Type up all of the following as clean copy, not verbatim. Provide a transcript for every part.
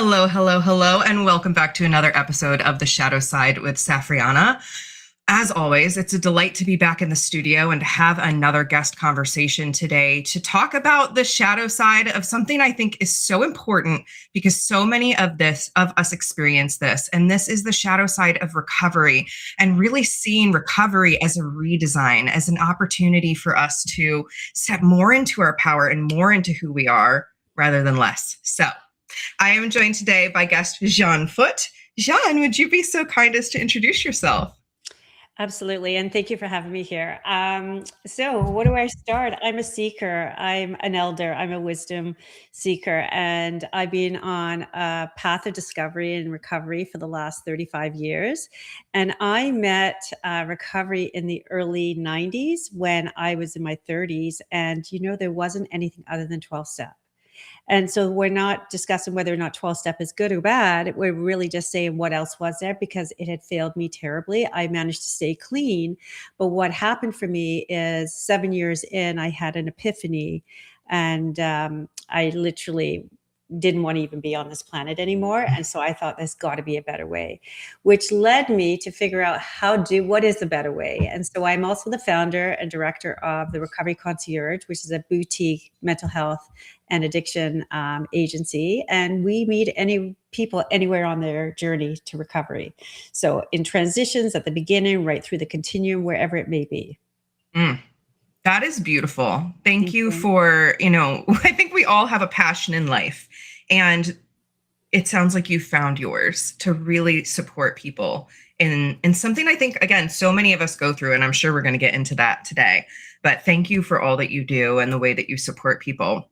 Hello, hello, hello, and welcome back to another episode of The Shadow Side with Safrianna. As always, it's a delight to be back in the studio and to have another guest conversation today to talk about the shadow side of something I think is so important because so many of us experience this. And this is the shadow side of recovery and really seeing recovery as a redesign, as an opportunity for us to step more into our power and more into who we are rather than less. So I am joined today by guest Jeanne Foot. Jeanne, would you be so kind as to introduce yourself? Absolutely. And thank you for having me here. So where do I start? I'm a seeker. I'm an elder. I'm a wisdom seeker. And I've been on a path of discovery and recovery for the last 35 years. And I met recovery in the early 90s when I was in my 30s. And, there wasn't anything other than 12 step. And so we're not discussing whether or not 12 step is good or bad. We're really just saying what else was there because it had failed me terribly. I managed to stay clean. But what happened for me is 7 years in, I had an epiphany and I literally didn't want to even be on this planet anymore. And so I thought there's got to be a better way, which led me to figure out what is the better way. And so I'm also the founder and director of the Recovery Concierge, which is a boutique mental health and addiction agency. And we meet any people anywhere on their journey to recovery. So in transitions at the beginning, right through the continuum, wherever it may be. That is beautiful. Thank you for, I think we all have a passion in life. And it sounds like you found yours to really support people in something I think, again, so many of us go through. And I'm sure we're going to get into that today. But thank you for all that you do and the way that you support people.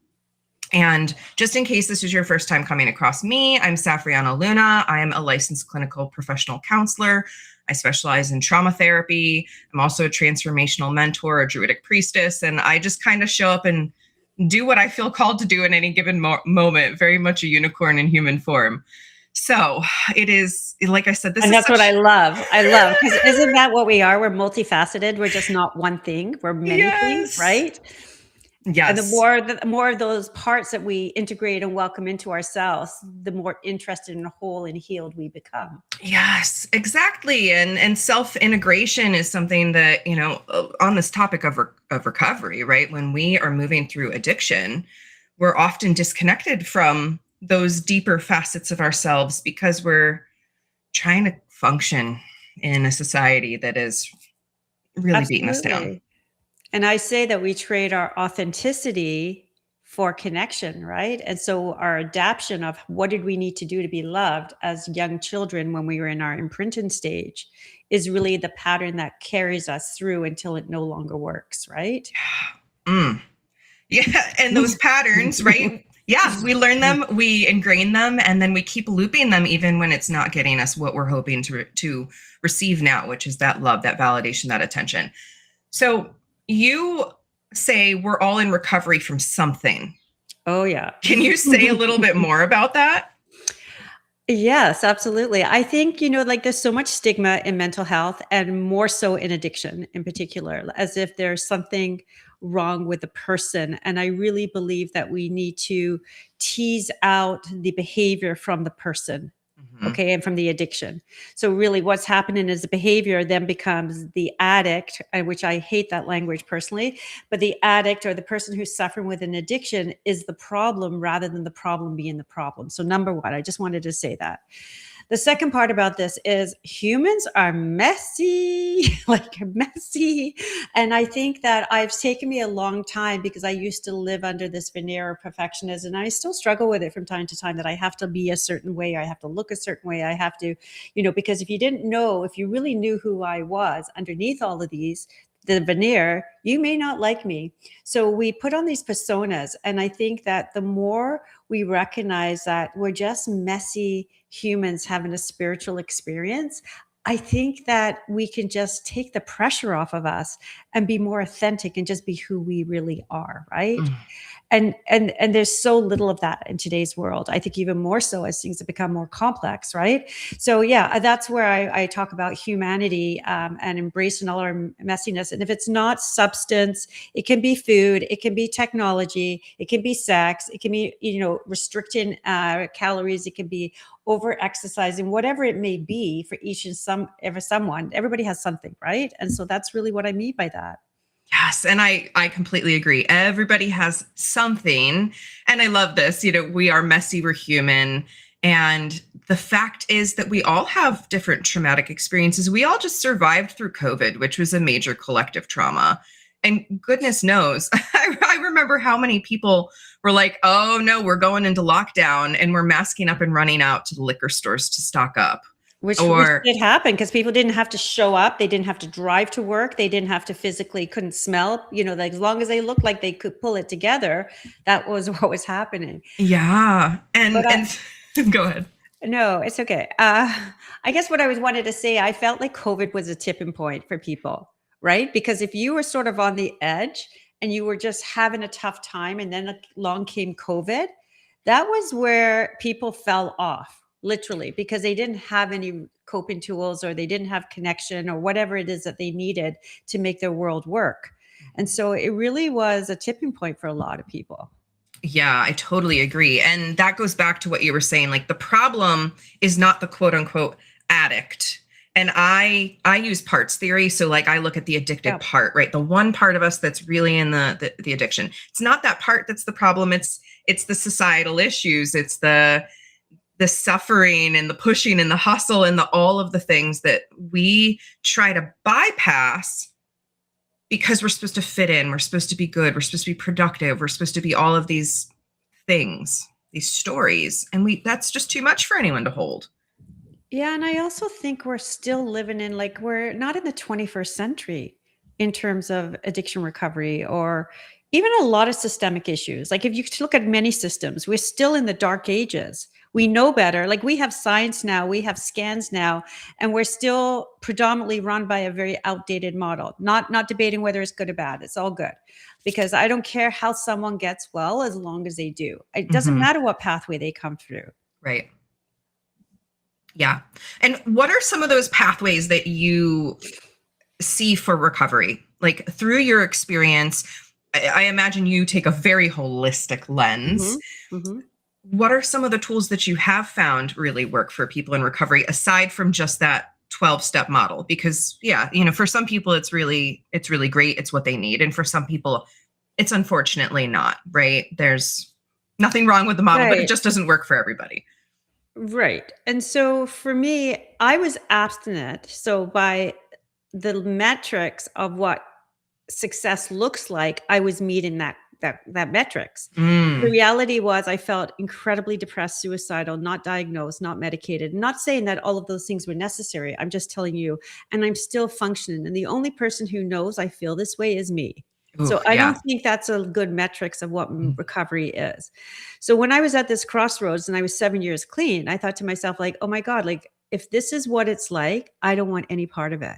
And just in case this is your first time coming across me, I'm Safrianna Luna. I am a licensed clinical professional counselor. I specialize in trauma therapy. I'm also a transformational mentor, a druidic priestess, and I just kind of show up and do what I feel called to do in any given moment, very much a unicorn in human form. So it is, like I said, and that's what I love. Because isn't that what we are? We're multifaceted. We're just not one thing. We're many things, right? Yes. And the more of those parts that we integrate and welcome into ourselves, the more interested and whole and healed we become. Yes, exactly. And self-integration is something that, on this topic of recovery, right? When we are moving through addiction, we're often disconnected from those deeper facets of ourselves because we're trying to function in a society that is really beating us down. And I say that we trade our authenticity for connection, right? And so our adaptation of what did we need to do to be loved as young children when we were in our imprinting stage is really the pattern that carries us through until it no longer works, right? Yeah, and those patterns, right? Yeah, we learn them, we ingrain them, and then we keep looping them even when it's not getting us what we're hoping to receive now, which is that love, that validation, that attention. So you say we're all in recovery from something. Oh, yeah. Can you say a little bit more about that? Yes, absolutely. I think, there's so much stigma in mental health and more so in addiction in particular, as if there's something wrong with the person. And I really believe that we need to tease out the behavior from the person. Okay. And from the addiction. So really what's happening is the behavior then becomes the addict, which I hate that language personally, but the addict or the person who's suffering with an addiction is the problem rather than the problem being the problem. So number one, I just wanted to say that. The second part about this is humans are messy, like messy. And I think that it's taken me a long time because I used to live under this veneer of perfectionism. And I still struggle with it from time to time that I have to be a certain way. I have to look a certain way. I have to, because if you really knew who I was underneath all of these, the veneer, you may not like me. So we put on these personas. And I think that the more we recognize that we're just messy humans having a spiritual experience, I think that we can just take the pressure off of us and be more authentic and just be who we really are, right? And there's so little of that in today's world. I think even more so as things have become more complex, right? So yeah, that's where I talk about humanity, and embracing all our messiness. And if it's not substance, it can be food, it can be technology, it can be sex, it can be, restricting calories, it can be over exercising, whatever it may be for each and someone. Everybody has something, right? And so that's really what I mean by that. Yes, and I completely agree. Everybody has something, and I love this. We are messy, we're human, and the fact is that we all have different traumatic experiences. We all just survived through COVID, which was a major collective trauma. And goodness knows, I remember how many people were like, "Oh no, we're going into lockdown and we're masking up and running out to the liquor stores to stock up." Which Or did happen because people didn't have to show up. They didn't have to drive to work. They didn't have to physically couldn't smell, like as long as they looked like they could pull it together, that was what was happening. yeah, But and go ahead. no, it's okay. I guess what I was wanted to say, I felt like COVID was a tipping point for people, right? Because if you were sort of on the edge and you were just having a tough time and then along came COVID, that was where people fell off, literally, because they didn't have any coping tools or they didn't have connection or whatever it is that they needed to make their world work. And so it really was a tipping point for a lot of people. Yeah, I totally agree. And that goes back to what you were saying. Like the problem is not the quote unquote addict. And I use parts theory. So like I look at the addicted Yeah. part, right? The one part of us that's really in the addiction. It's not that part that's the problem. It's the societal issues. It's the suffering and the pushing and the hustle and all of the things that we try to bypass because we're supposed to fit in, we're supposed to be good, we're supposed to be productive, we're supposed to be all of these things, these stories, and that's just too much for anyone to hold. Yeah, and I also think we're still living in like we're not in the 21st century in terms of addiction recovery or even a lot of systemic issues. Like if you look at many systems, we're still in the dark ages. We know better. Like we have science now, we have scans now, and we're still predominantly run by a very outdated model. Not debating whether it's good or bad. It's all good. Because I don't care how someone gets well as long as they do. It doesn't matter what pathway they come through. Right. Yeah. And what are some of those pathways that you see for recovery? Like through your experience, I imagine you take a very holistic lens. Mm-hmm. What are some of the tools that you have found really work for people in recovery aside from just that 12-step model? Because yeah, for some people it's really great. It's what they need. And for some people it's unfortunately not, right? There's nothing wrong with the model, but it just doesn't work for everybody. Right. And so for me, I was abstinent. So by the metrics of what success looks like, I was meeting that metrics. The reality was I felt incredibly depressed, suicidal, not diagnosed, not medicated. Not saying that all of those things were necessary. I'm just telling you, and I'm still functioning. And the only person who knows I feel this way is me. So I don't think that's a good metrics of what recovery is. So when I was at this crossroads and I was 7 years clean, I thought to myself, like, oh my God, like if this is what it's like, I don't want any part of it.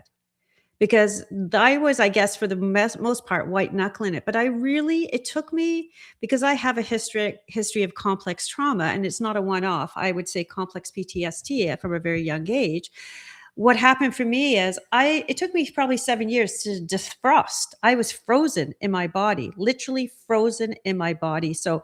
Because I was, I guess, for the most part, white knuckling it. But it took me, because I have a history of complex trauma, and it's not a one-off. I would say complex PTSD from a very young age. What happened for me is it took me probably 7 years to defrost. I was frozen in my body, literally frozen in my body. So,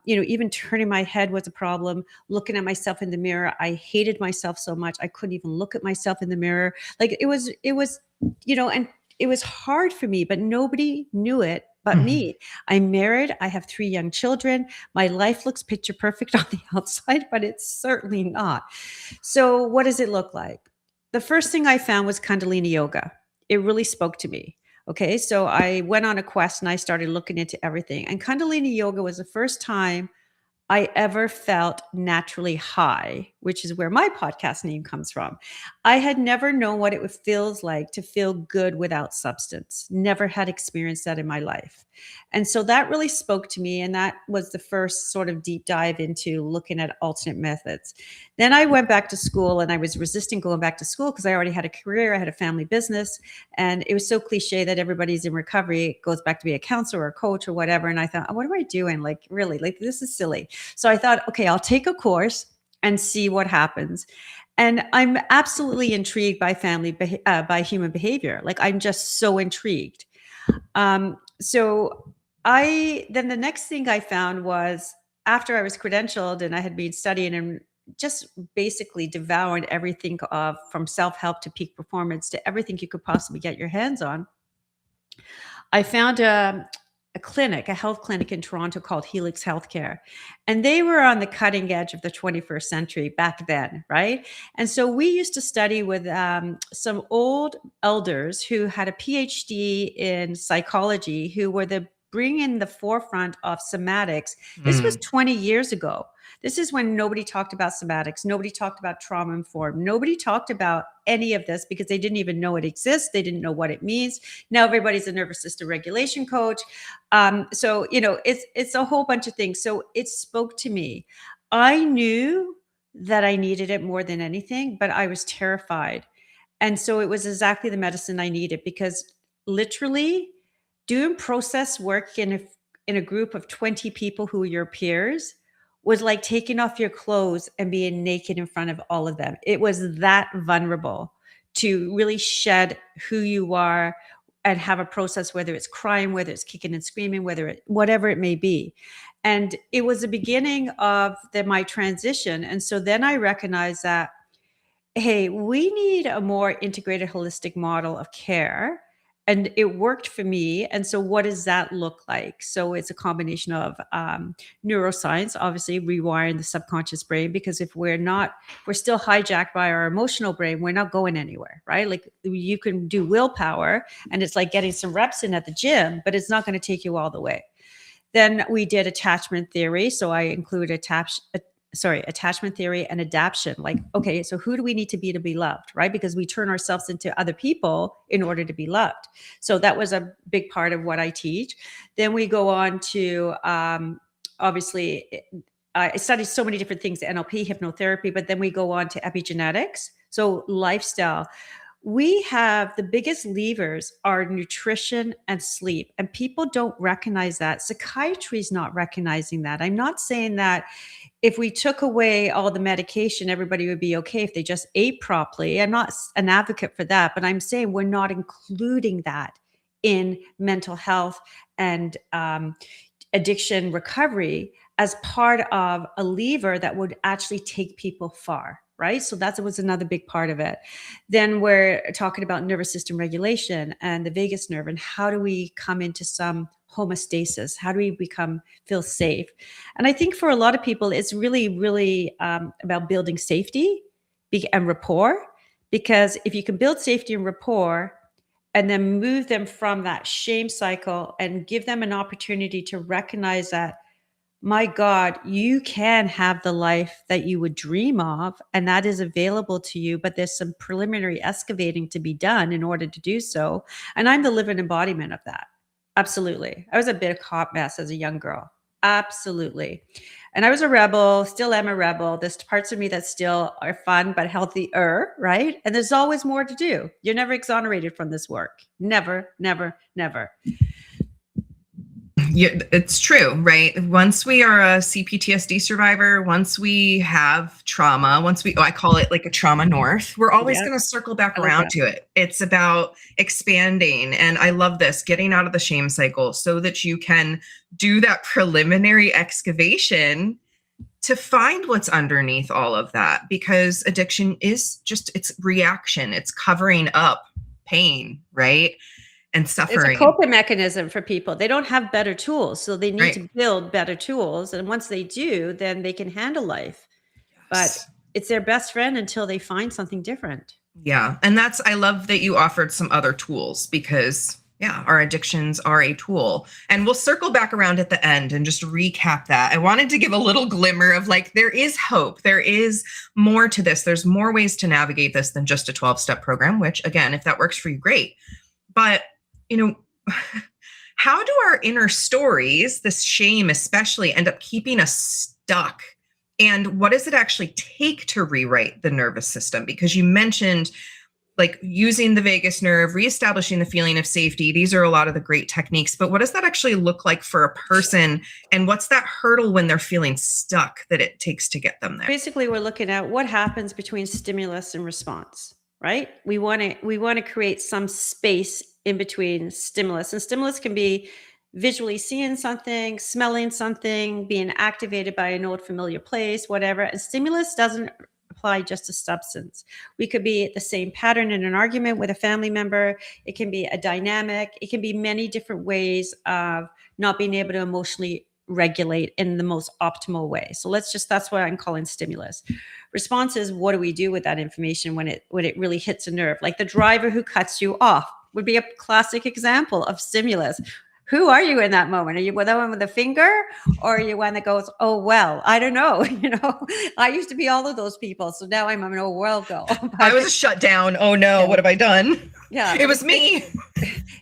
even turning my head was a problem. Looking at myself in the mirror, I hated myself so much. I couldn't even look at myself in the mirror. Like it was, and it was hard for me, but nobody knew it but me. I'm married. I have 3 young children. My life looks picture perfect on the outside, but it's certainly not. So what does it look like? The first thing I found was Kundalini yoga. It really spoke to me. Okay. So I went on a quest and I started looking into everything. And Kundalini yoga was the first time I ever felt naturally high which is where my podcast name comes from. I had never known what it feels like to feel good without substance. Never had experienced that in my life. And so that really spoke to me. And that was the first sort of deep dive into looking at alternate methods. Then I went back to school, and I was resisting going back to school because I already had a career. I had a family business. And it was so cliche that everybody's in recovery goes back to be a counselor or a coach or whatever. And I thought, oh, what am I doing? Like, really, like, this is silly. So I thought, okay, I'll take a course and see what happens. And I'm absolutely intrigued by by human behavior. Like, I'm just so intrigued. So then the next thing I found was, after I was credentialed and I had been studying and just basically devouring everything from self-help to peak performance to everything you could possibly get your hands on, I found a health clinic in Toronto called Helix Healthcare. And they were on the cutting edge of the 21st century back then, right? And so we used to study with some old elders who had a PhD in psychology, who were bringing the forefront of somatics. This was 20 years ago. This is when nobody talked about somatics. Nobody talked about trauma informed. Nobody talked about any of this because they didn't even know it exists. They didn't know what it means. Now everybody's a nervous system regulation coach. So, it's a whole bunch of things. So it spoke to me. I knew that I needed it more than anything, but I was terrified. And so it was exactly the medicine I needed, because literally doing process work in a group of 20 people who are your peers was like taking off your clothes and being naked in front of all of them. It was that vulnerable to really shed who you are and have a process, whether it's crying, whether it's kicking and screaming, whatever it may be. And it was the beginning of my transition. And so then I recognized that, hey, we need a more integrated, holistic model of care. And it worked for me. And so what does that look like? So it's a combination of neuroscience, obviously rewiring the subconscious brain, because if we're still hijacked by our emotional brain, we're not going anywhere, right? Like, you can do willpower and it's like getting some reps in at the gym, but it's not going to take you all the way. Then we did attachment theory. So I include attachment theory and adaptation. Like, okay, so who do we need to be loved, right? Because we turn ourselves into other people in order to be loved. So that was a big part of what I teach. Then we go on to, obviously, I studied so many different things, NLP, hypnotherapy, but then we go on to epigenetics. So lifestyle. We have the biggest levers are nutrition and sleep, and people don't recognize that. Psychiatry is not recognizing that. I'm not saying that if we took away all the medication, everybody would be okay if they just ate properly. I'm not an advocate for that, but I'm saying we're not including that in mental health and addiction recovery as part of a lever that would actually take people far. Right. So that was another big part of it. Then we're talking about nervous system regulation and the vagus nerve, and how do we come into some homeostasis? How do we feel safe? And I think for a lot of people, it's really, really about building safety and rapport, because if you can build safety and rapport and then move them from that shame cycle and give them an opportunity to recognize that, my God, you can have the life that you would dream of, and that is available to you, but there's some preliminary excavating to be done in order to do so. And I'm the living embodiment of that. Absolutely. I was a bit of a hot mess as a young girl. Absolutely. And I was a rebel, still am a rebel. There's parts of me that still are fun, but healthier, right? And there's always more to do. You're never exonerated from this work. Never, never, never. Yeah, it's true, right? Once we are a CPTSD survivor, once we have trauma, I call it like a trauma north, we're always going to circle back around to it. It's about expanding. And I love this, getting out of the shame cycle so that you can do that preliminary excavation to find what's underneath all of that, because addiction is just, it's reaction. It's covering up pain, right? And suffering. It's a coping mechanism for people. They don't have better tools, so they need to build better tools. And once they do, then they can handle life. Yes. But it's their best friend until they find something different. Yeah. And I love that you offered some other tools, because Yeah, our addictions are a tool. And we'll circle back around at the end and just recap that. I wanted to give a little glimmer of like, there is hope. There is more to this. There's more ways to navigate this than just a 12-step program, which again, if that works for you, great. But, you know, how do our inner stories, this shame especially, end up keeping us stuck? And what does it actually take to rewrite the nervous system? Because you mentioned like using the vagus nerve, reestablishing the feeling of safety. These are a lot of the great techniques, but what does that actually look like for a person? And what's that hurdle when they're feeling stuck that it takes to get them there? Basically, we're looking at what happens between stimulus and response, right? We want to create some space in between stimulus, and stimulus can be visually seeing something, smelling something, being activated by an old familiar place, whatever. And stimulus doesn't apply just to substance. We could be the same pattern in an argument with a family member. It can be a dynamic. It can be many different ways of not being able to emotionally regulate in the most optimal way. So that's what I'm calling stimulus. Response is, what do we do with that information when it really hits a nerve? Like the driver who cuts you off would be a classic example of stimulus. Who are you in that moment? Are you the one with the finger, or are you one that goes, oh, well, I don't know. I used to be all of those people. So now I'm an oh, well girl. I was a shutdown. Oh no, what have I done? Yeah. It was me.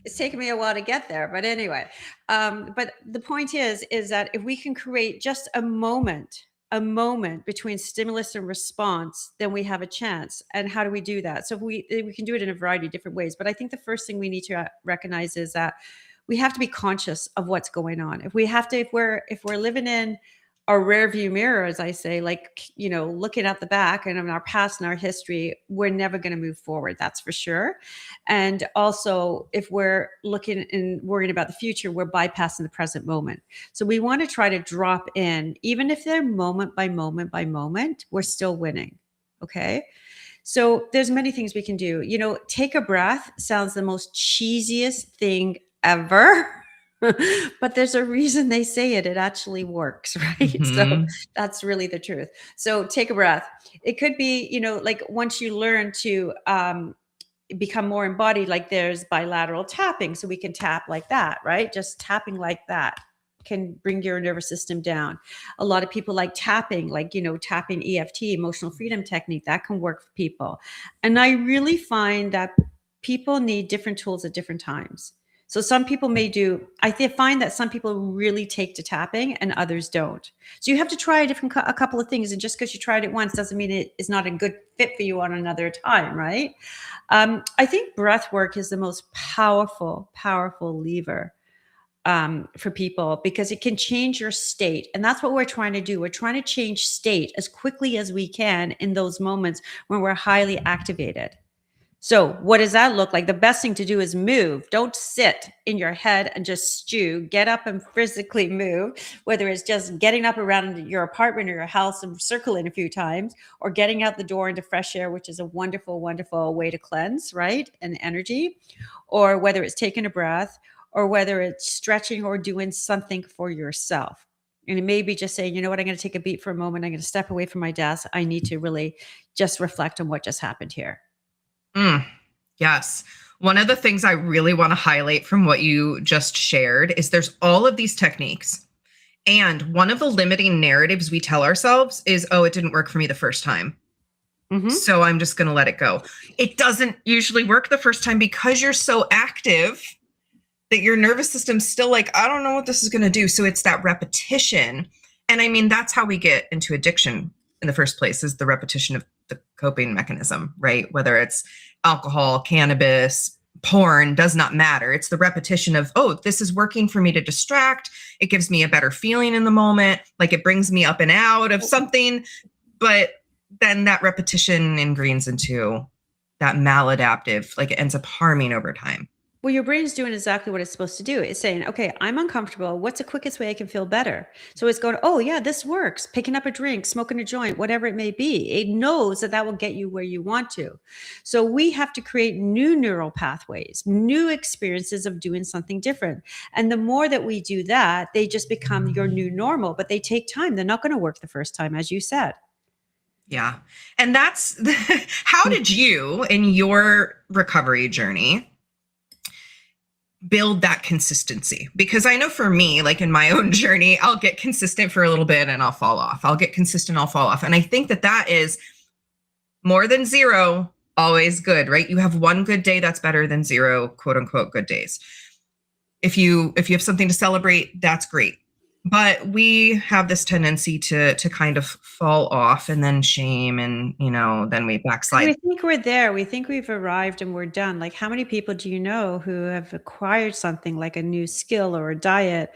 It's taken me a while to get there. But anyway, but the point is that if we can create just a moment between stimulus and response, then we have a chance. And how do we do that? So we can do it in a variety of different ways. But I think the first thing we need to recognize is that we have to be conscious of what's going on. If we're living in our rear view mirror, as I say, like, looking at the back and in our past and our history, we're never going to move forward. That's for sure. And also, if we're looking and worrying about the future, we're bypassing the present moment. So we want to try to drop in, even if they're moment by moment by moment, we're still winning. Okay. So there's many things we can do. Take a breath sounds the most cheesiest thing ever. But there's a reason they say it. It actually works, right? Mm-hmm. So that's really the truth. So take a breath. It could be, like once you learn to become more embodied, like there's bilateral tapping. So we can tap like that, right? Just tapping like that can bring your nervous system down. A lot of people like tapping, tapping EFT, emotional freedom technique, that can work for people. And I really find that people need different tools at different times. So some people I find that some people really take to tapping and others don't. So you have to try a couple of things. And just because you tried it once doesn't mean it is not a good fit for you on another time, right? I think breath work is the most powerful lever for people, because it can change your state. And that's what we're trying to do. We're trying to change state as quickly as we can in those moments when we're highly activated. So what does that look like? The best thing to do is move. Don't sit in your head and just stew. Get up and physically move, whether it's just getting up around your apartment or your house and circling a few times, or getting out the door into fresh air, which is a wonderful, wonderful way to cleanse, right? And energy, or whether it's taking a breath, or whether it's stretching or doing something for yourself. And it may be just saying, you know what, I'm going to take a beat for a moment. I'm going to step away from my desk. I need to really just reflect on what just happened here. Yes. One of the things I really want to highlight from what you just shared is there's all of these techniques. And one of the limiting narratives we tell ourselves is, oh, it didn't work for me the first time. Mm-hmm. So I'm just going to let it go. It doesn't usually work the first time because you're so active that your nervous system's still like, I don't know what this is going to do. So it's that repetition. And I mean, that's how we get into addiction in the first place, is the repetition of the coping mechanism, right? Whether it's alcohol, cannabis, porn, does not matter. It's the repetition of, oh, this is working for me to distract. It gives me a better feeling in the moment. Like it brings me up and out of something. But then that repetition ingrains into that maladaptive, like it ends up harming over time. Well, your brain's doing exactly what it's supposed to do. It's saying, okay, I'm uncomfortable. What's the quickest way I can feel better? So it's going, oh yeah, this works. Picking up a drink, smoking a joint, whatever it may be. It knows that will get you where you want to. So we have to create new neural pathways, new experiences of doing something different. And the more that we do that, they just become your new normal, but they take time. They're not going to work the first time, as you said. Yeah. And that's, how did you, in your recovery journey, build that consistency. Because I know for me, like in my own journey, I'll get consistent for a little bit and I'll fall off. I'll get consistent, I'll fall off. And I think that that is more than zero, always good, right? You have one good day that's better than zero, quote unquote, good days. If you have something to celebrate, that's great. But we have this tendency to kind of fall off and then shame, and then we backslide. We think we're there. We think we've arrived and we're done. Like, how many people do you know who have acquired something like a new skill or a diet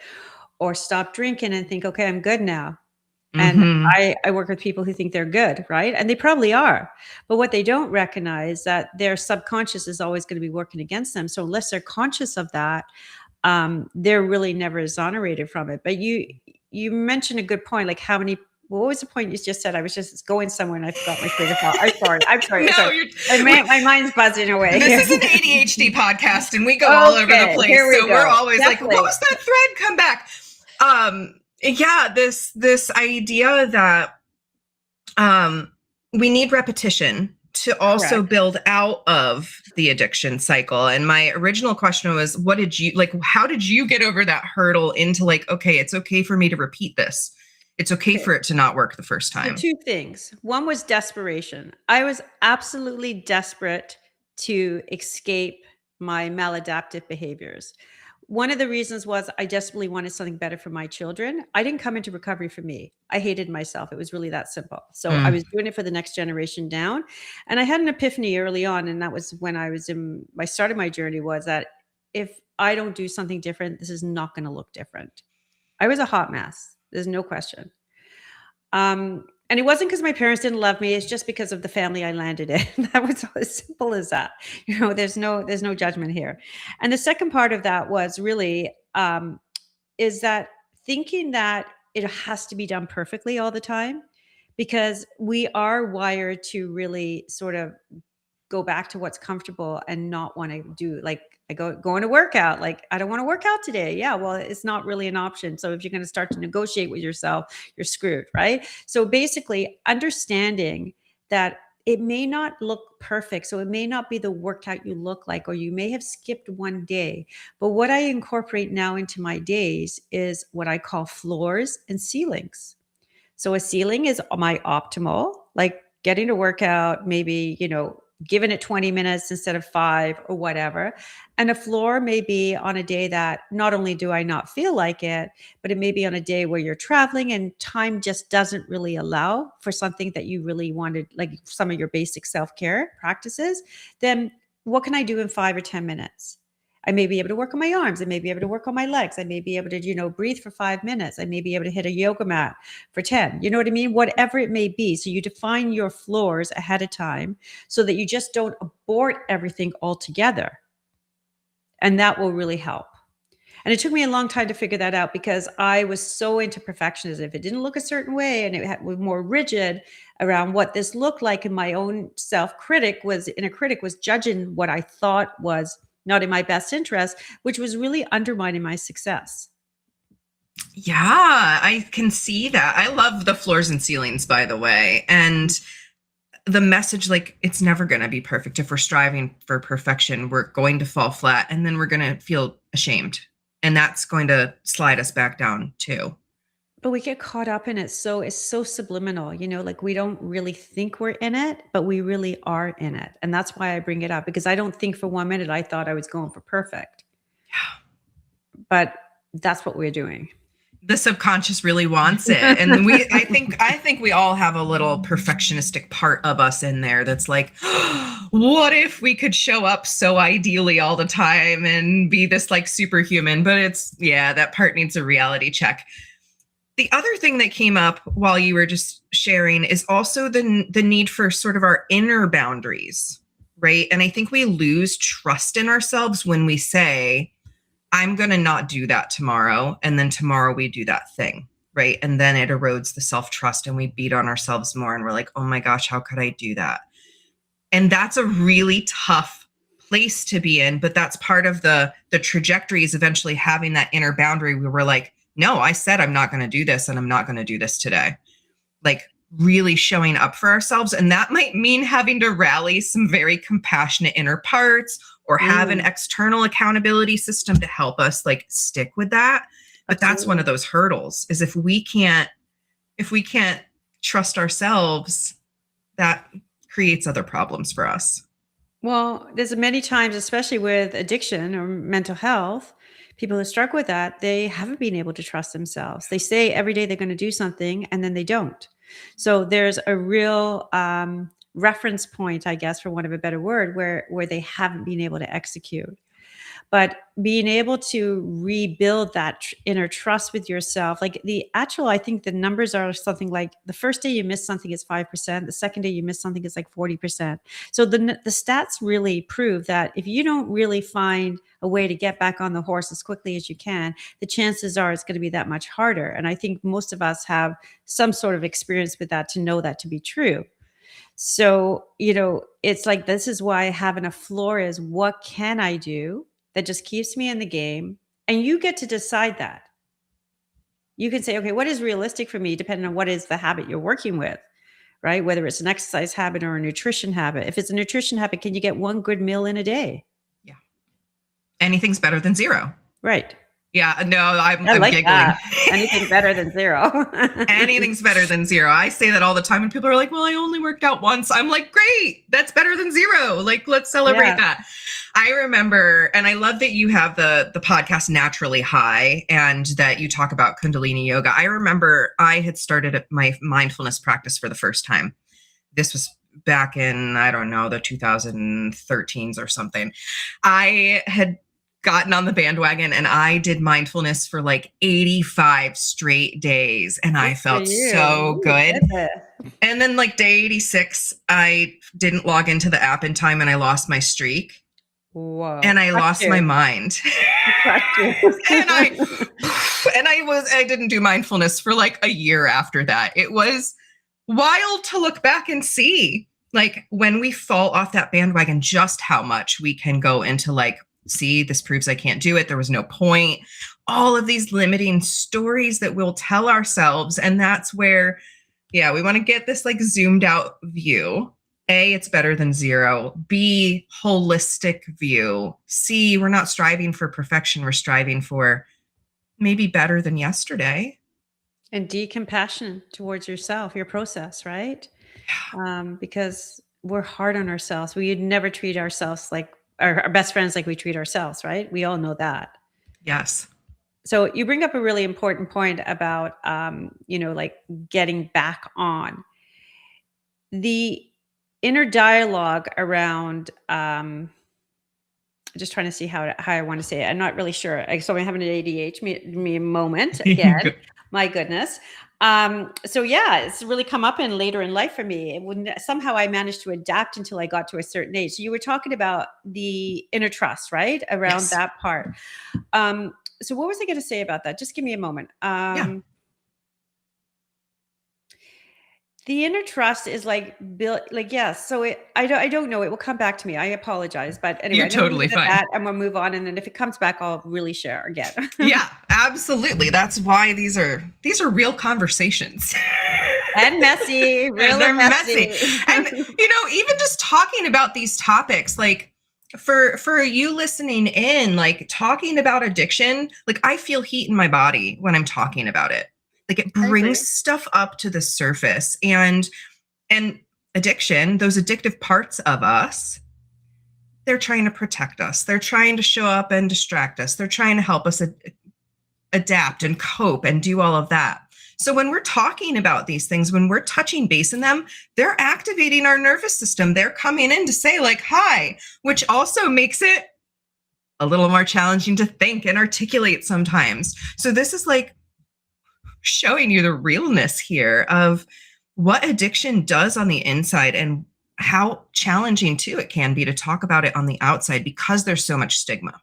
or stop drinking and think, okay, I'm good now? And I work with people who think they're good, right? And they probably are. But what they don't recognize, that their subconscious is always going to be working against them. So unless they're conscious of that, they're really never exonerated from it. But you mentioned a good point. Like, what was the point you just said? I was just going somewhere and I forgot my train of thought. I'm sorry. No, my mind's buzzing away. This is an ADHD podcast and we go all over the place. We're always Definitely. Like, what was that thread? Come back. This idea that we need repetition to also Correct. Build out of the addiction cycle. And my original question was, how did you get over that hurdle into like, okay, it's okay for me to repeat this. It's okay for it to not work the first time. So 2 things. One was desperation. I was absolutely desperate to escape my maladaptive behaviors. One of the reasons was I desperately wanted something better for my children. I didn't come into recovery for me. I hated myself. It was really that simple. So I was doing it for the next generation down. And I had an epiphany early on. And that was when I started my journey, was that if I don't do something different, this is not going to look different. I was a hot mess. There's no question. And it wasn't because my parents didn't love me. It's just because of the family I landed in. That was as simple as that. There's no judgment here. And the second part of that was really, is that thinking that it has to be done perfectly all the time, because we are wired to really sort of go back to what's comfortable and not want to do, like, I go on a workout. Like, I don't want to work out today. Yeah, well, it's not really an option. So if you're going to start to negotiate with yourself, you're screwed, right? So basically understanding that it may not look perfect. So it may not be the workout you look like, or you may have skipped one day. But what I incorporate now into my days is what I call floors and ceilings. So a ceiling is my optimal, like getting to work out, maybe, giving it 20 minutes instead of 5 or whatever. And a floor may be on a day that not only do I not feel like it, but it may be on a day where you're traveling and time just doesn't really allow for something that you really wanted, like some of your basic self-care practices. Then what can I do in 5 or 10 minutes? I may be able to work on my arms. I may be able to work on my legs. I may be able to, breathe for 5 minutes. I may be able to hit a yoga mat for 10. You know what I mean? Whatever it may be. So you define your floors ahead of time so that you just don't abort everything altogether. And that will really help. And it took me a long time to figure that out, because I was so into perfectionism. If it didn't look a certain way and it was more rigid around what this looked like, and my own self-critic was judging what I thought was not in my best interest, which was really undermining my success. Yeah, I can see that. I love the floors and ceilings, by the way. And the message, like, it's never going to be perfect. If we're striving for perfection, we're going to fall flat, and then we're going to feel ashamed. And that's going to slide us back down too. But we get caught up in it. So it's so subliminal, like we don't really think we're in it, but we really are in it. And that's why I bring it up, because I don't think for 1 minute I thought I was going for perfect. Yeah. But that's what we're doing. The subconscious really wants it. And I think we all have a little perfectionistic part of us in there that's like, what if we could show up so ideally all the time and be this like superhuman? But that part needs a reality check. The other thing that came up while you were just sharing is also the need for sort of our inner boundaries, right? And I think we lose trust in ourselves when we say, I'm going to not do that tomorrow. And then tomorrow we do that thing, right? And then it erodes the self-trust and we beat on ourselves more. And we're like, oh my gosh, how could I do that? And that's a really tough place to be in. But that's part of the trajectory, is eventually having that inner boundary where we're like, no, I said I'm not going to do this, and I'm not going to do this today. Like, really showing up for ourselves. And that might mean having to rally some very compassionate inner parts, or have an Mm, external accountability system to help us like stick with that. But that's one of absolutely. those hurdles, is if we can't trust ourselves, that creates other problems for us. Well, there's many times, especially with addiction or mental health, people who struggle with that, they haven't been able to trust themselves. They say every day they're going to do something and then they don't. So there's a real reference point, I guess, for want of a better word, where they haven't been able to execute. But being able to rebuild that inner trust with yourself, like I think the numbers are something like the first day you miss something is 5%, the second day you miss something is like 40%. So the stats really prove that if you don't really find a way to get back on the horse as quickly as you can, the chances are it's going to be that much harder. And I think most of us have some sort of experience with that to know that to be true. So, it's like this is why having a floor is what can I do that just keeps me in the game? And you get to decide that. You can say, okay, what is realistic for me depending on what is the habit you're working with, right? Whether it's an exercise habit or a nutrition habit. If it's a nutrition habit, can you get one good meal in a day? Yeah. Anything's better than zero. Right. Yeah, no, I I'm like giggling. that. Anything better than zero. Anything's better than zero. I say that all the time, and people are like, well, I only worked out once. I'm like, great, that's better than zero. Like, let's celebrate Yeah. that. I remember, and I love that you have the podcast Naturally High and that you talk about Kundalini yoga. I remember I had started my mindfulness practice for the first time. This was back in, I don't know, the 2013s or something. I had gotten on the bandwagon and I did mindfulness for like 85 straight days and Good I for felt you. so Ooh, good. goodness. And then like day 86, I didn't log into the app in time and I lost my streak Whoa. and I Crushed lost my you. mind. Crushed you. and I didn't do mindfulness for like a year after that. It was wild to look back and see, like, when we fall off that bandwagon, just how much we can go into like, see, this proves I can't do it, there was no point, all of these limiting stories that we'll tell ourselves. And that's where, yeah, we want to get this like zoomed out view. A, it's better than zero. B, holistic view. C, we're not striving for perfection, we're striving for maybe better than yesterday. And compassion towards yourself, your process, right? Because we're hard on ourselves. We'd never treat ourselves like our best friends like we treat ourselves, right? We all know that. Yes. So you bring up a really important point about, like getting back on the inner dialogue around. Just trying to see how I want to say it. I'm not really sure. So I'm having an ADH. Me a moment again. My goodness. So yeah, it's really come up in later in life for me. It wouldn't, somehow I managed to adapt until I got to a certain age. So you were talking about the inner trust, right? Around Yes. that part. So what was I going to say about that? Just give me a moment. Yeah. The inner trust is like built, like, yes. So I don't know. It will come back to me. I apologize, but anyway, You're I'm going to leave totally it at fine. that, and we'll move on. And then if it comes back, I'll really share again. Yeah, absolutely. That's why these are real conversations. And messy, And really they're messy. messy. And even just talking about these topics, like for you listening in, like talking about addiction, like I feel heat in my body when I'm talking about it. Like it I agree. brings stuff up to the surface. And addiction, those addictive parts of us, they're trying to protect us. They're trying to show up and distract us. They're trying to help us adapt and cope and do all of that. So when we're talking about these things, when we're touching base in them, they're activating our nervous system. They're coming in to say like, hi, which also makes it a little more challenging to think and articulate sometimes. So this is like showing you the realness here of what addiction does on the inside and how challenging too it can be to talk about it on the outside because there's so much stigma.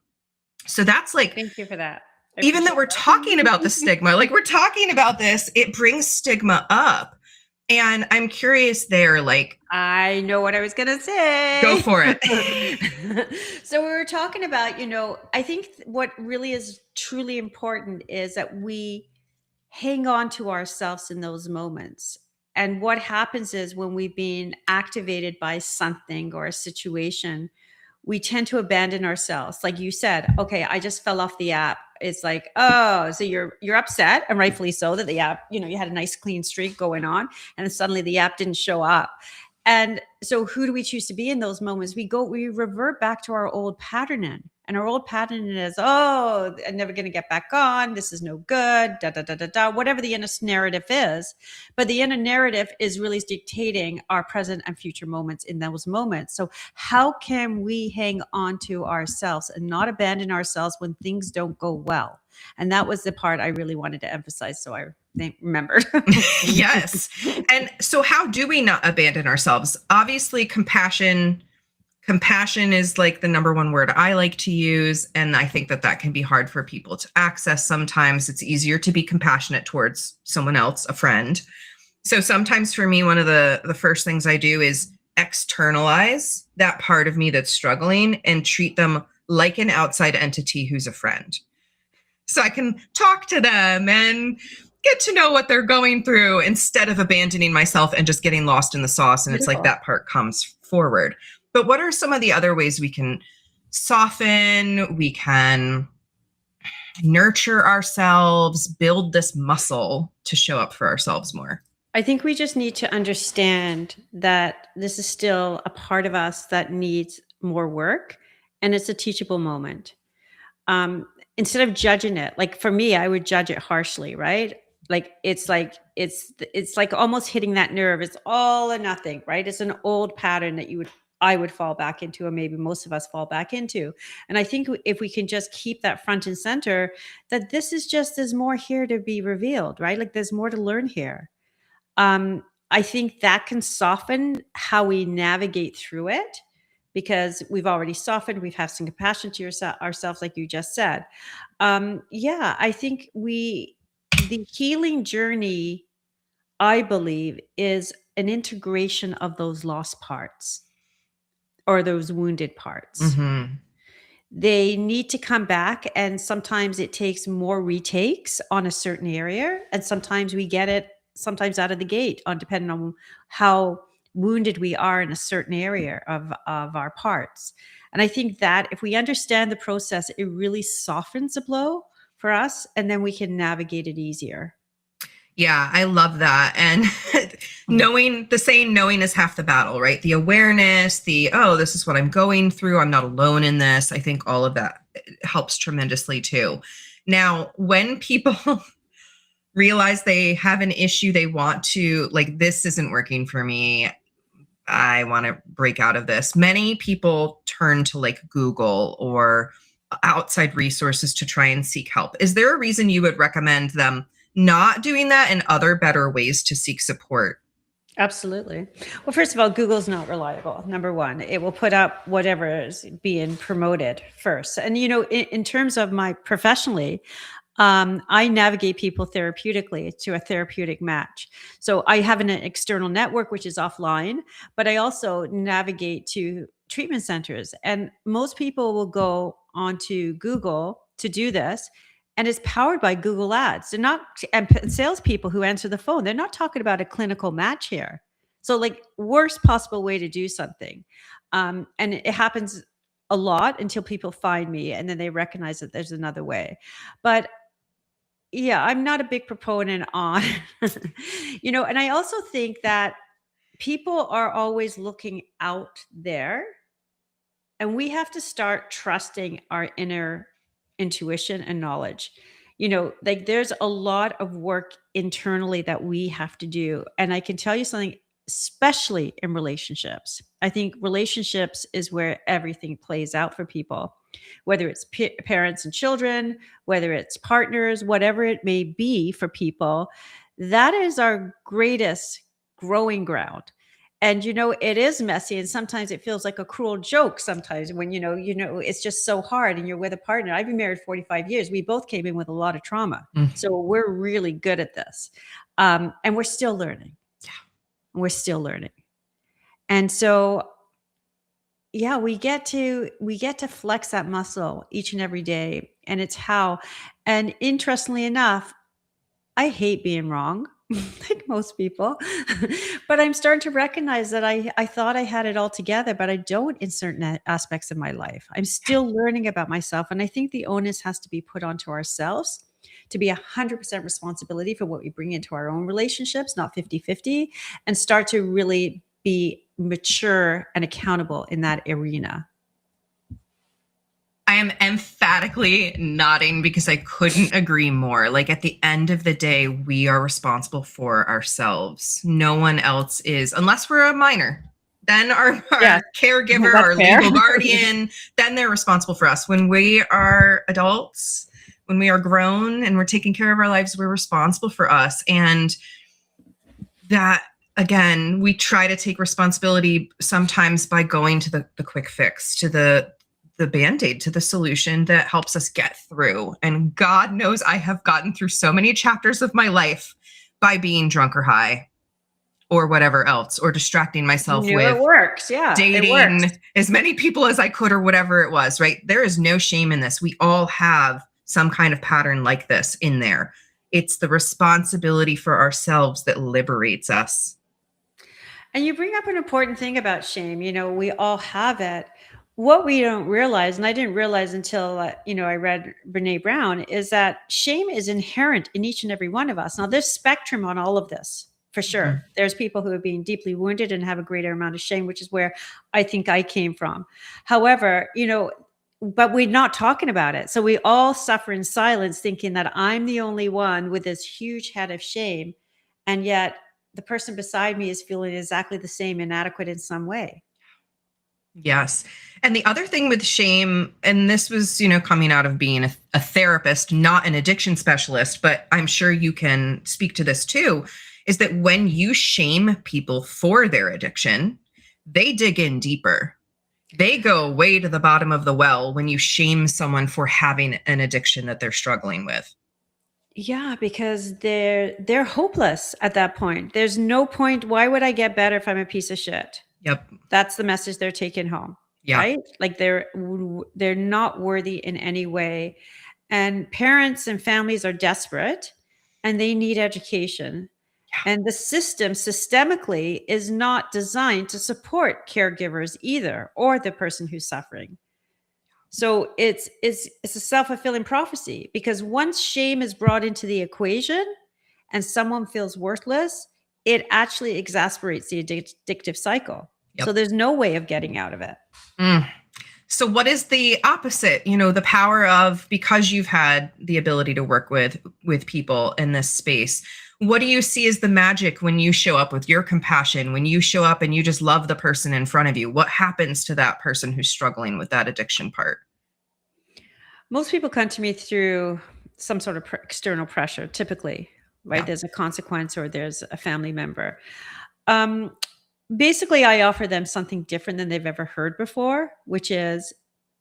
So that's like, Thank you for that. even that we're talking about the stigma, like we're talking about this, it brings stigma up. And I'm curious there, like, I know what I was going to say. go for it. So we were talking about, I think what really is truly important is that we hang on to ourselves in those moments. And what happens is when we've been activated by something or a situation, we tend to abandon ourselves. Like you said, okay, I just fell off the app. It's like, oh, so you're upset, and rightfully so, that the app, you had a nice clean streak going on, and then suddenly the app didn't show up. And so who do we choose to be in those moments? We revert back to our old patterning. And our old pattern is, oh, I'm never going to get back on. This is no good, da, da, da, da, da, whatever the inner narrative is. But the inner narrative is really dictating our present and future moments in those moments. So how can we hang on to ourselves and not abandon ourselves when things don't go well? And that was the part I really wanted to emphasize. So I remembered. Yes. And so how do we not abandon ourselves? Obviously, compassion is like the number one word I like to use. And I think that can be hard for people to access. Sometimes it's easier to be compassionate towards someone else, a friend. So sometimes for me, one of the first things I do is externalize that part of me that's struggling and treat them like an outside entity who's a friend. So I can talk to them and get to know what they're going through instead of abandoning myself and just getting lost in the sauce. And Beautiful. It's like that part comes forward. But what are some of the other ways we can soften, we can nurture ourselves, build this muscle to show up for ourselves more? I think we just need to understand that this is still a part of us that needs more work, and it's a teachable moment. Instead of judging it, like for me, I would judge it harshly, right? Like it's like almost hitting that nerve. It's all or nothing, right? It's an old pattern that I would fall back into, or maybe most of us fall back into. And I think if we can just keep that front and center, that there's more here to be revealed, right? Like there's more to learn here. I think that can soften how we navigate through it, because we've already softened, we've had some compassion to ourselves, like you just said. I think the healing journey, I believe, is an integration of those lost parts or those wounded parts. Mm-hmm. They need to come back, and sometimes it takes more retakes on a certain area, and sometimes we get it sometimes out of the gate, depending on how wounded we are in a certain area of our parts. And I think that if we understand the process, it really softens the blow for us, and then we can navigate it easier. Yeah, I love that. And knowing is half the battle, right? The awareness, this is what I'm going through. I'm not alone in this. I think all of that helps tremendously too. Now, when people realize they have an issue, they want to, like, this isn't working for me, I want to break out of this. Many people turn to like Google or outside resources to try and seek help. Is there a reason you would recommend them not doing that and other better ways to seek support? Absolutely. Well, first of all, Google's not reliable. Number one, it will put up whatever is being promoted first. And, in terms of my professionally, I navigate people therapeutically to a therapeutic match. So I have an external network, which is offline, but I also navigate to treatment centers. And most people will go onto Google to do this. And it's powered by Google Ads. They're not, and salespeople who answer the phone, they're not talking about a clinical match here. So like worst possible way to do something. And it happens a lot until people find me and then they recognize that there's another way. But yeah, I'm not a big proponent on, and I also think that people are always looking out there, and we have to start trusting our inner intuition and knowledge. Like there's a lot of work internally that we have to do. And I can tell you something, especially in relationships. I think relationships is where everything plays out for people, whether it's parents and children, whether it's partners, whatever it may be for people. That is our greatest growing ground. And, it is messy, and sometimes it feels like a cruel joke sometimes when, it's just so hard and you're with a partner. I've been married 45 years. We both came in with a lot of trauma. So we're really good at this. And we're still learning. Yeah. We're still learning. And so, yeah, we get to flex that muscle each and every day. And it's how, and interestingly enough, I hate being wrong. like most people. But I'm starting to recognize that I thought I had it all together, but I don't in certain aspects of my life. I'm still learning about myself. And I think the onus has to be put onto ourselves to be 100% responsibility for what we bring into our own relationships, not 50-50, and start to really be mature and accountable in that arena. I am emphatically nodding because I couldn't agree more. Like at the end of the day, we are responsible for ourselves. No one else is, unless we're a minor. Then our Yes, caregiver, that's our fair. legal guardian, then they're responsible for us. When we are adults, when we are grown and we're taking care of our lives, we're responsible for us. And that, again, we try to take responsibility sometimes by going to the quick fix, to the Band-Aid, to the solution that helps us get through. And God knows I have gotten through so many chapters of my life by being drunk or high or whatever else, or distracting myself Knew it with works. Yeah, it works. dating as many people as I could or whatever it was, right? There is no shame in this. We all have some kind of pattern like this in there. It's the responsibility for ourselves that liberates us. And you bring up an important thing about shame. We all have it. What we don't realize, and I didn't realize until I read Brene Brown, is that shame is inherent in each and every one of us. Now, there's spectrum on all of this, for sure. Mhm. There's people who have been deeply wounded and have a greater amount of shame, which is where I think I came from. However, but we're not talking about it. So we all suffer in silence, thinking that I'm the only one with this huge head of shame. And yet the person beside me is feeling exactly the same, inadequate in some way. Yes. And the other thing with shame, and this was, coming out of being a therapist, not an addiction specialist, but I'm sure you can speak to this too, is that when you shame people for their addiction, they dig in deeper. They go way to the bottom of the well when you shame someone for having an addiction that they're struggling with. Yeah, because they're hopeless at that point. There's no point. Why would I get better if I'm a piece of shit? Yep. That's the message they're taking home. Yeah. Right? Like they're not worthy in any way. And parents and families are desperate and they need education. Yeah. And the system systemically is not designed to support caregivers either, or the person who's suffering. So it's a self-fulfilling prophecy, because once shame is brought into the equation and someone feels worthless, it actually exasperates the addictive cycle. Yep. So there's no way of getting out of it. So what is the opposite? The power of, because you've had the ability to work with people in this space, what do you see as the magic when you show up with your compassion, when you show up and you just love the person in front of you? What happens to that person who's struggling with that addiction part? Most people come to me through some sort of external pressure, typically, right? Yeah. There's a consequence or there's a family member. Basically, I offer them something different than they've ever heard before, which is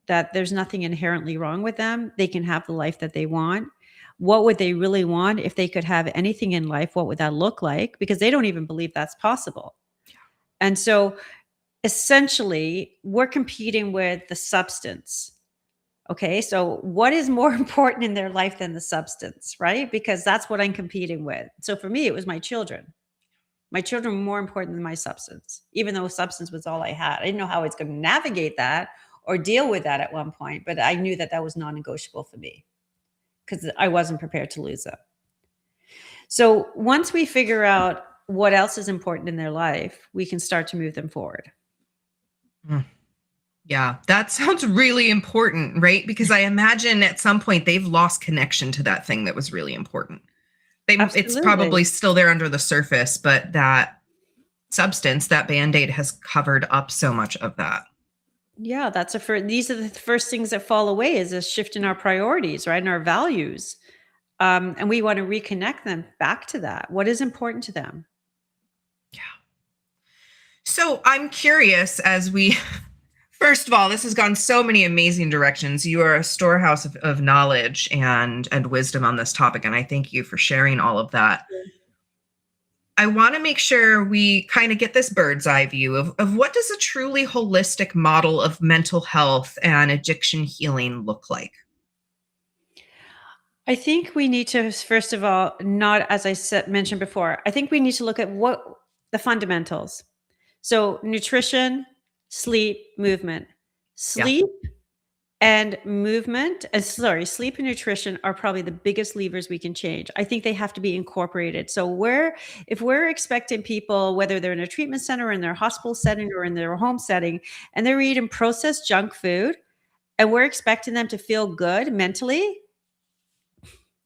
that there's nothing inherently wrong with them. They can have the life that they want. What would they really want if they could have anything in life? What would that look like? Because they don't even believe that's possible. And so essentially, we're competing with the substance. Okay, so what is more important in their life than the substance, right? Because that's what I'm competing with. So for me, it was my children. My children were more important than my substance, even though substance was all I had. I didn't know how I was going to navigate that or deal with that at one point, but I knew that was non-negotiable for me because I wasn't prepared to lose them. So once we figure out what else is important in their life, we can start to move them forward. Yeah, that sounds really important, right? Because I imagine at some point they've lost connection to that thing that was really important. It's probably still there under the surface, but that substance, that Band-Aid, has covered up so much of that. Yeah, these are the first things that fall away, is a shift in our priorities, right? And our values. And we want to reconnect them back to that. What is important to them? Yeah. So I'm curious, first of all, this has gone so many amazing directions. You are a storehouse of knowledge and wisdom on this topic, and I thank you for sharing all of that. I want to make sure we kind of get this bird's eye view of what does a truly holistic model of mental health and addiction healing look like? I think we need to, first of all, not as I said, mentioned before, I think we need to look at what the fundamentals. So nutrition, sleep, movement. Yeah, Sleep and movement, sorry, sleep and nutrition are probably the biggest levers we can change. I think they have to be incorporated. So if we're expecting people, whether they're in a treatment center, in their hospital setting, or in their home setting, and they're eating processed junk food, and we're expecting them to feel good mentally,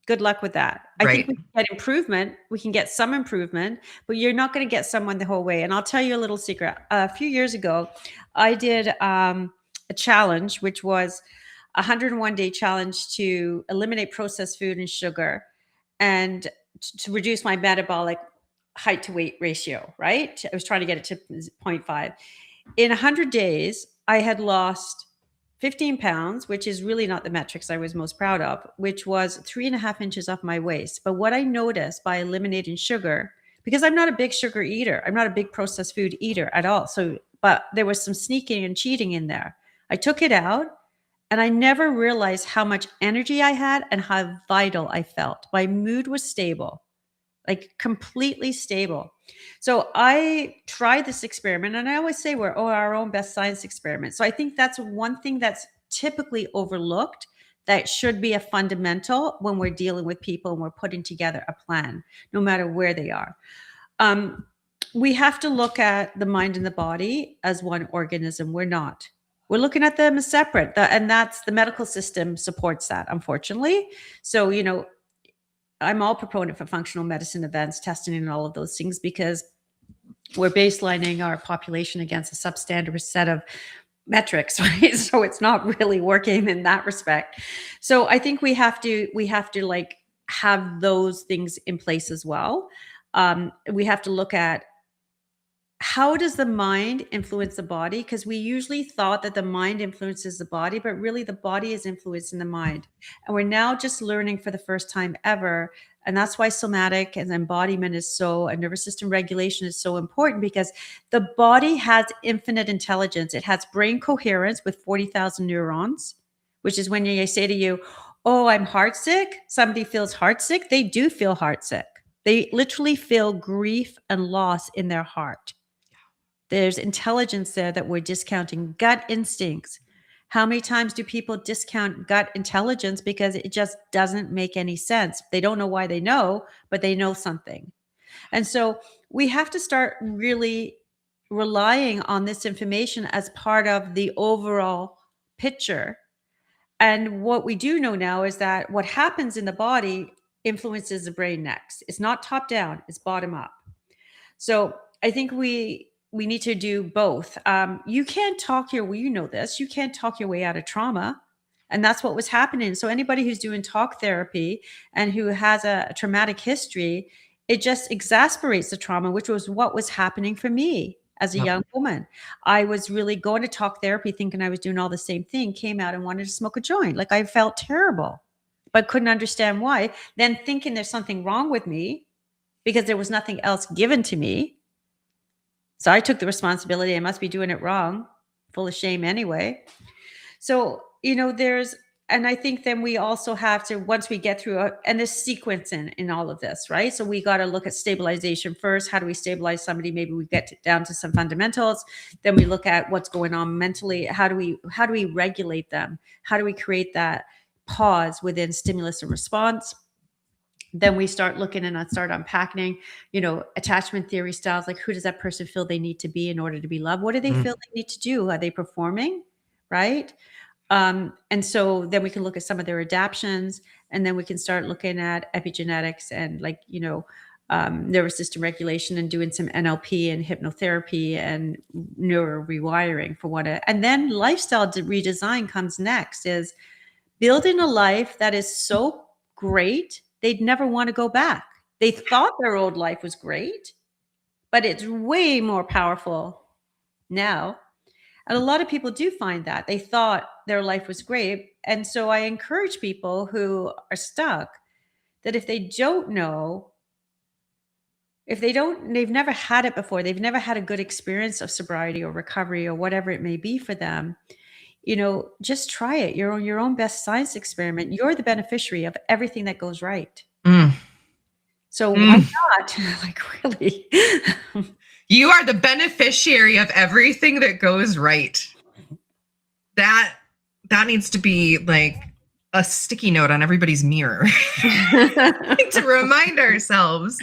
good luck with that. I think right. we can get improvement. We can get some improvement, but you're not going to get someone the whole way. And I'll tell you a little secret. A few years ago, I did a challenge, which was a 101-day challenge to eliminate processed food and sugar and to reduce my metabolic height to weight ratio, right? I was trying to get it to 0.5. In 100 days, I had lost 15 pounds, which is really not the metrics I was most proud of, which was 3.5 inches off my waist. But what I noticed by eliminating sugar, because I'm not a big sugar eater, I'm not a big processed food eater at all. So, but there was some sneaking and cheating in there. I took it out and I never realized how much energy I had and how vital I felt. My mood was stable, like completely stable. So I tried this experiment, and I always say we're our own best science experiment. So I think that's one thing that's typically overlooked that should be a fundamental when we're dealing with people and we're putting together a plan, no matter where they are. Um, we have to look at the mind and the body as one organism. We're not. We're looking at them as separate, and that's the medical system supports that, unfortunately. So, I'm all proponent for functional medicine events, testing, and all of those things because we're baselining our population against a substandard set of metrics, right? So it's not really working in that respect. So I think we have to like have those things in place as well. We have to look at how does the mind influence the body? Because we usually thought that the mind influences the body, but really the body is influencing the mind. And we're now just learning for the first time ever. And that's why somatic and embodiment and nervous system regulation is so important because the body has infinite intelligence. It has brain coherence with 40,000 neurons, which is when you say to you, oh, I'm heartsick. Somebody feels heartsick. They do feel heartsick. They literally feel grief and loss in their heart. There's intelligence there that we're discounting. Gut instincts. How many times do people discount gut intelligence because it just doesn't make any sense? They don't know why they know, but they know something. And so we have to start really relying on this information as part of the overall picture. And what we do know now is that what happens in the body influences the brain next. It's not top down, it's bottom up. So I think we need to do both. You can't talk your way, you know this, you can't talk your way out of trauma. And that's what was happening. So anybody who's doing talk therapy and who has a traumatic history, it just exasperates the trauma, which was what was happening for me as a Yep. young woman. I was really going to talk therapy thinking I was doing all the same thing, came out and wanted to smoke a joint. Like I felt terrible, but couldn't understand why. Then thinking there's something wrong with me because there was nothing else given to me. So I took the responsibility. I must be doing it wrong, full of shame anyway. So, and I think then we also have to, once we get through, and there's sequence in all of this, right? So we got to look at stabilization first. How do we stabilize somebody? Maybe we get down to some fundamentals. Then we look at what's going on mentally. How do we regulate them? How do we create that pause within stimulus and response? Then we start looking and I start unpacking, attachment theory styles, like who does that person feel they need to be in order to be loved? What do they feel they need to do? Are they performing? Right. And so then we can look at some of their adaptions, and then we can start looking at epigenetics and nervous system regulation and doing some NLP and hypnotherapy and neuro rewiring for and then lifestyle redesign comes next, is building a life that is so great, they'd never want to go back. They thought their old life was great, but it's way more powerful now. And a lot of people do find that they thought their life was great. And so I encourage people who are stuck that if they don't know, they've never had it before, they've never had a good experience of sobriety or recovery or whatever it may be for them, just try it. You're on your own best science experiment. You're the beneficiary of everything that goes right. Mm, So why mm. not? Like, really? You are the beneficiary of everything that goes right. That needs to be like a sticky note on everybody's mirror to remind ourselves.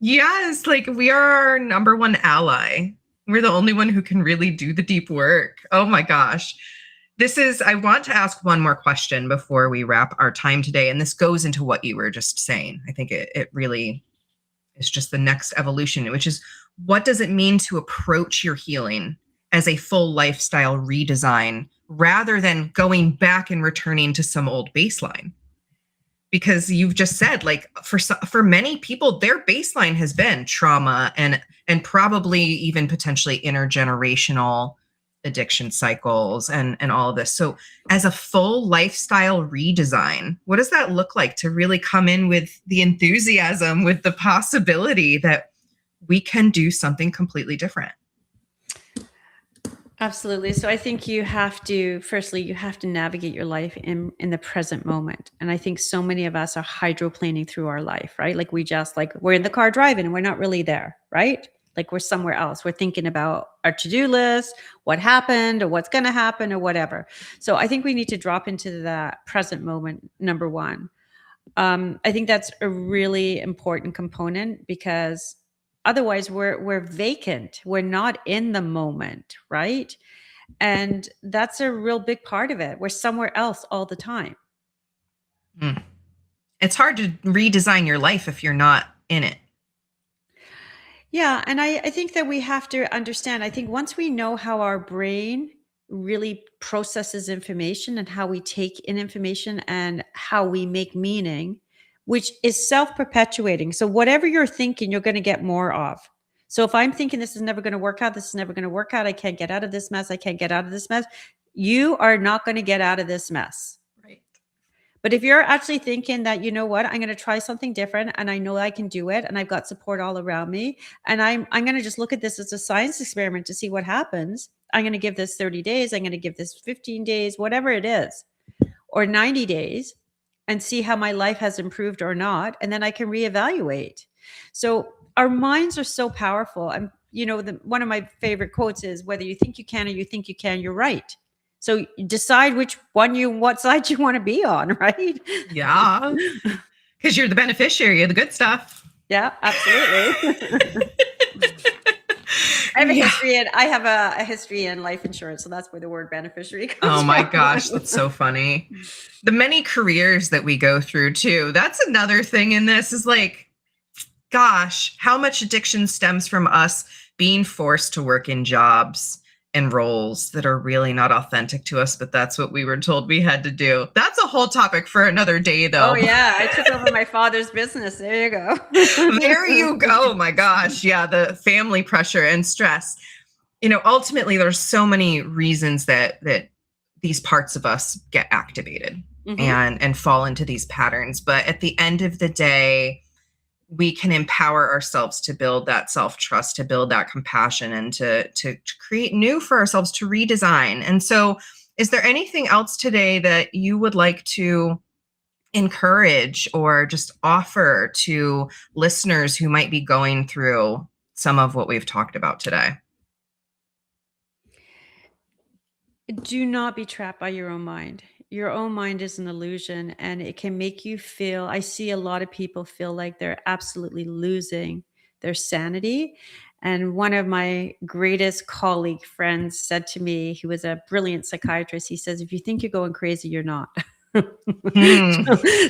Yes, like we are our number one ally. We're the only one who can really do the deep work. Oh my gosh. I want to ask one more question before we wrap our time today. And this goes into what you were just saying. I think it really is just the next evolution, which is, what does it mean to approach your healing as a full lifestyle redesign rather than going back and returning to some old baseline? Because you've just said, like, for many people, their baseline has been trauma and probably even potentially intergenerational addiction cycles and all of this. So as a full lifestyle redesign, what does that look like to really come in with the enthusiasm, with the possibility that we can do something completely different? Absolutely. So I think firstly, you have to navigate your life in the present moment. And I think so many of us are hydroplaning through our life, right? Like we're in the car driving and we're not really there, right? Like we're somewhere else. We're thinking about our to-do list, what happened or what's going to happen or whatever. So I think we need to drop into that present moment, number one. I think that's a really important component because otherwise we're vacant. We're not in the moment, right? And that's a real big part of it. We're somewhere else all the time. Mm. It's hard to redesign your life if you're not in it. Yeah. And I think that we have to understand, I think once we know how our brain really processes information and how we take in information and how we make meaning, which is self-perpetuating. So whatever you're thinking, you're going to get more of. So if I'm thinking this is never going to work out, this is never going to work out, I can't get out of this mess, I can't get out of this mess, you are not going to get out of this mess. Right. But if you're actually thinking that, you know what, I'm going to try something different and I know I can do it and I've got support all around me and I'm going to just look at this as a science experiment to see what happens. I'm going to give this 30 days, I'm going to give this 15 days, whatever it is, or 90 days and see how my life has improved or not. And then I can reevaluate. So our minds are so powerful. And, one of my favorite quotes is, whether you think you can or you think you can, you're right. So decide what side you want to be on, right? Yeah. Because you're the beneficiary of the good stuff. Yeah, absolutely. I have a history in life insurance, so that's where the word beneficiary comes from. Oh my gosh, that's so funny. The many careers that we go through too. That's another thing in this is like, gosh, how much addiction stems from us being forced to work in jobs and roles that are really not authentic to us, but that's what we were told we had to do. That's a whole topic for another day, though. Oh yeah, I took over my father's business. There you go. There you go. My gosh. Yeah, the family pressure and stress. Ultimately, there's so many reasons that these parts of us get activated and fall into these patterns. But at the end of the day, we can empower ourselves to build that self-trust, to build that compassion, and to create new for ourselves, to redesign. And so, is there anything else today that you would like to encourage or just offer to listeners who might be going through some of what we've talked about today? Do not be trapped by your own mind. Your own mind is an illusion and it can make you feel, I see a lot of people feel like they're absolutely losing their sanity. And one of my greatest colleague friends said to me, he was a brilliant psychiatrist. He says, if you think you're going crazy, you're not.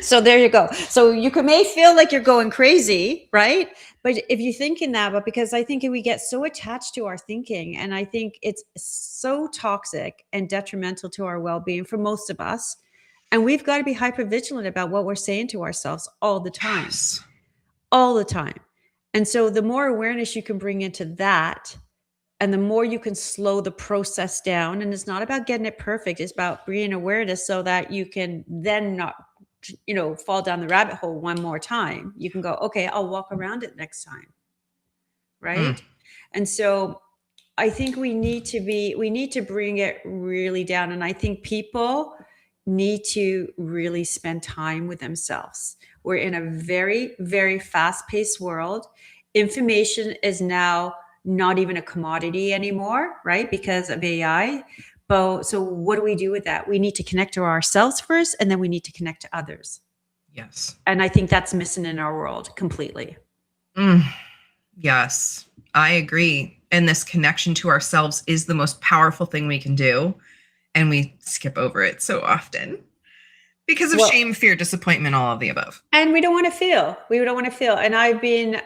So there you go. So you may feel like you're going crazy, right? But if you're thinking that, but because I think we get so attached to our thinking, and I think it's so toxic and detrimental to our well-being for most of us. And we've got to be hyper vigilant about what we're saying to ourselves all the time, all the time. And so the more awareness you can bring into that, and the more you can slow the process down, and it's not about getting it perfect, it's about bringing awareness so that you can then not, fall down the rabbit hole one more time. You can go, okay, I'll walk around it next time. Right. And so I think we need to bring it really down. And I think people need to really spend time with themselves. We're in a very, very fast paced world. Information is now not even a commodity anymore, right? Because of AI. But so what do we do with that? We need to connect to ourselves first, and then we need to connect to others. Yes. And I think that's missing in our world completely. Yes, I agree. And this connection to ourselves is the most powerful thing we can do. And we skip over it so often because of Well, shame, fear, disappointment, all of the above. and we don't want to feel. We don't want to feel. And I've been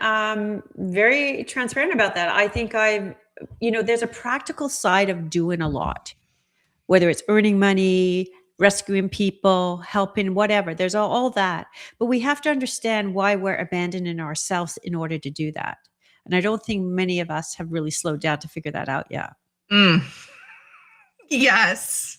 very transparent about that. I think there's a practical side of doing a lot, whether it's earning money, rescuing people, helping, whatever. There's all that. But we have to understand why we're abandoning ourselves in order to do that. And I don't think many of us have really slowed down to figure that out yet. Yes,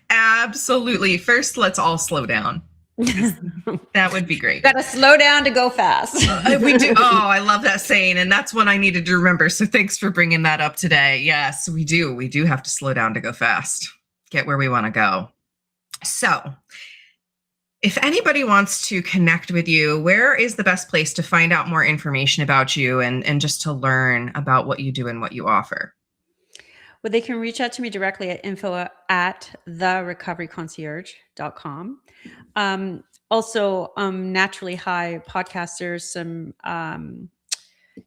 absolutely. First, let's all slow down. That would be great. Got to slow down to go fast. We do. Oh, I love that saying. And that's one I needed to remember. So thanks for bringing that up today. Yes, we do. We do have to slow down to go fast, get where we want to go. So if anybody wants to connect with you, where is the best place to find out more information about you and just to learn about what you do and what you offer? Well, they can reach out to me directly at info@therecoveryconcierge.com. Also, Naturally High podcasters, some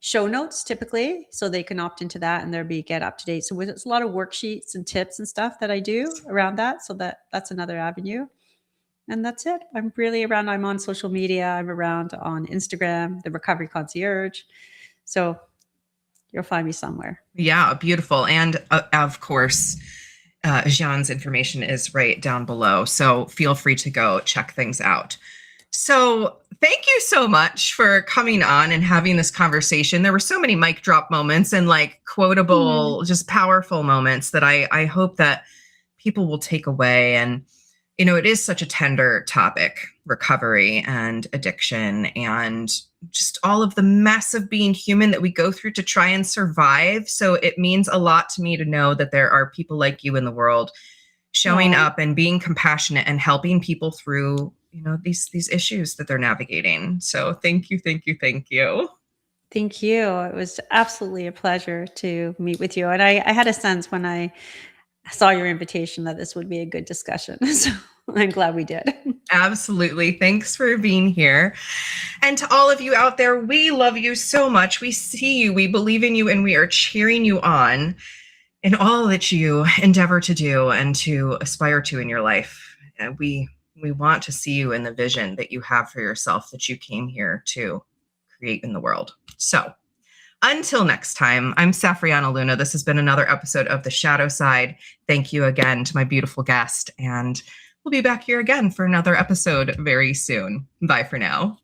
show notes typically, so they can opt into that and they'll be get up to date. So it's a lot of worksheets and tips and stuff that I do around that. So that's another avenue. And that's it. I'm really around. I'm on social media. I'm around on Instagram, the Recovery Concierge. So you'll find me somewhere. Yeah, beautiful. And of course, Jeanne's information is right down below. So feel free to go check things out. So thank you so much for coming on and having this conversation. There were so many mic drop moments and like quotable, just powerful moments that I hope that people will take away. And it is such a tender topic, recovery and addiction and just all of the mess of being human that we go through to try and survive. So it means a lot to me to know that there are people like you in the world showing up and being compassionate and helping people through, these issues that they're navigating. So thank you, thank you, thank you. Thank you. It was absolutely a pleasure to meet with you. And I had a sense when I saw your invitation that this would be a good discussion. So I'm glad we did. Absolutely. Thanks for being here. And to all of you out there, we love you so much. We see you, we believe in you, and we are cheering you on in all that you endeavor to do and to aspire to in your life. We want to see you in the vision that you have for yourself that you came here to create in the world. So until next time, I'm Safrianna Luna. This has been another episode of The Shadow Side. Thank you again to my beautiful guest, and we'll be back here again for another episode very soon. Bye for now.